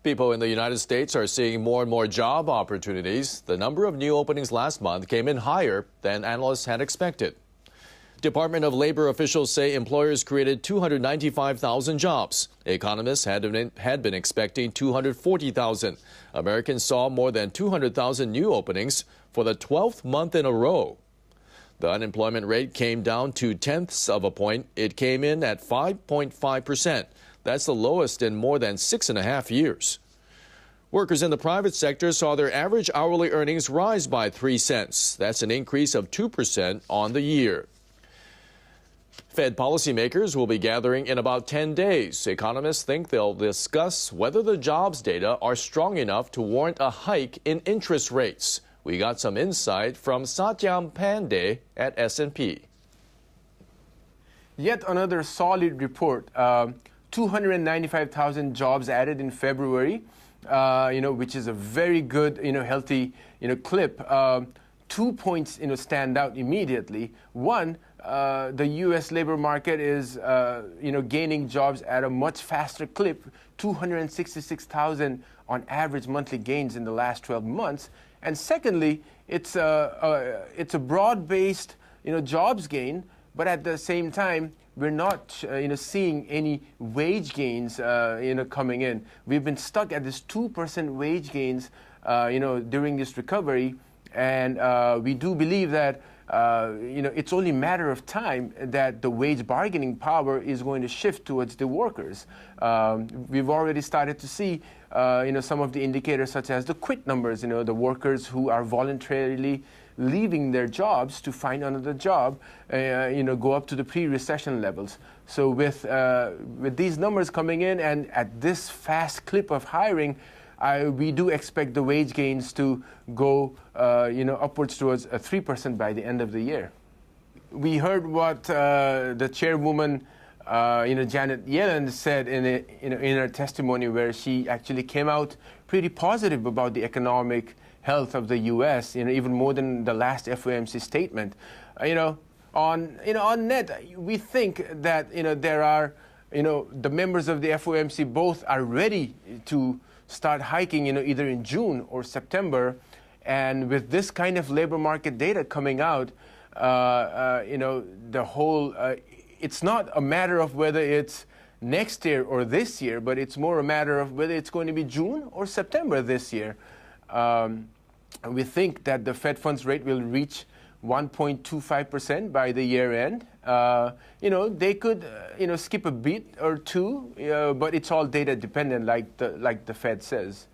People in the United States are seeing more and more job opportunities. The number of new openings last month came in higher than analysts had expected. Department of Labor officials say employers created 295,000 jobs. Economists had been expecting 240,000. Americans saw more than 200,000 new openings for the 12th month in a row. The unemployment rate came down 0.2 of a point. It came in at 5.5%. That's the lowest in more than 6.5 years. Workers in the private sector saw their average hourly earnings rise by 3 cents. That's an increase of 2% on the year. Fed policymakers will be gathering in about 10 days. Economists think they'll discuss whether the jobs data are strong enough to warrant a hike in interest rates. We got some insight from Satyam Pandey at S&P. Yet another solid report. 295,000 jobs added in February, which is a very good, healthy, clip. 2 points, stand out immediately. One, the U.S. labor market is, gaining jobs at a much faster clip, 266,000 on average monthly gains in the last 12 months. And secondly, it's a broad-based, jobs gain, but at the same time, we're not, seeing any wage gains, coming in. We've been stuck at this 2% wage gains, during this recovery, and we do believe that, it's only a matter of time that the wage bargaining power is going to shift towards the workers. We've already started to see, some of the indicators such as the quit numbers, the workers who are voluntarily leaving their jobs to find another job, go up to the pre-recession levels. So with these numbers coming in and at this fast clip of hiring, we do expect the wage gains to go, upwards towards 3% by the end of the year. We heard what the chairwoman, Janet Yellen said in her testimony, where she actually came out pretty positive about the economic health of the U.S. Even more than the last FOMC statement. On net, we think that there are the members of the FOMC both are ready to start hiking, either in June or September, and with this kind of labor market data coming out, the whole it's not a matter of whether it's next year or this year, but it's more a matter of whether it's going to be June or September this year. We think that the Fed funds rate will reach 1.25% by the year end. They could, skip a beat or two, but it's all data dependent, like the Fed says.